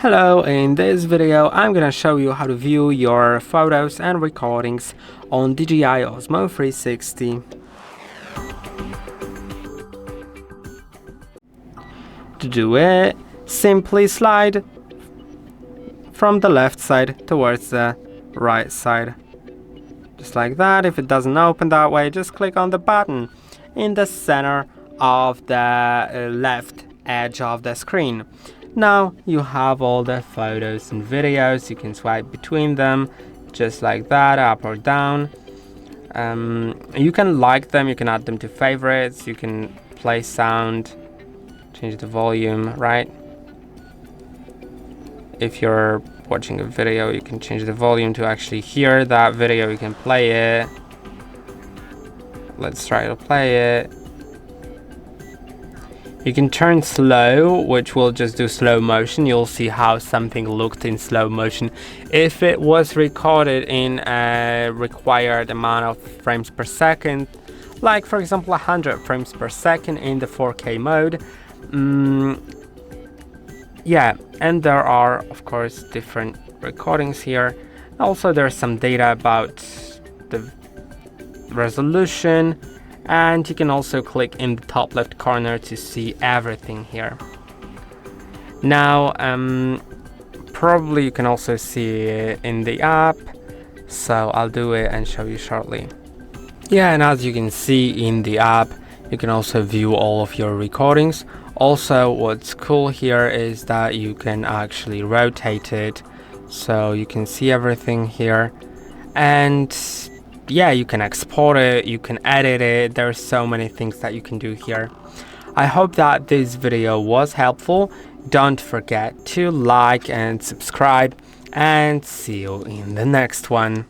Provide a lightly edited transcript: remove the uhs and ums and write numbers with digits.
Hello, in this video I'm gonna show you how to view your photos and recordings on DJI Osmo 360. To do it, simply slide from the left side towards the right side. Just like that. If it doesn't open that way, just click on the button in the center of the left edge of the screen. Now you have all the photos and videos. You can swipe between them just like that, up or down. You can like them, you can add them to favorites, you can play sound, change the volume, right? If you're watching a video, you can change the volume to actually hear that video. You can play it. Let's try to play it. You can turn slow, which will just do slow motion. You'll see how something looked in slow motion if it was recorded in a required amount of frames per second, like for example 100 frames per second in the 4K mode. Yeah, and there are of course different recordings here. Also there's some data about the resolution, and you can also click in the top left corner to see everything here. Now probably you can also see it in the app, so I'll do it and show you shortly. Yeah, and as you can see in the app, you can also view all of your recordings. Also, what's cool here is that you can actually rotate it, so you can see everything here. And yeah, you can export it, you can edit it. There's so many things that you can do here. I hope that this video was helpful. Don't forget to like and subscribe, and see you in the next one.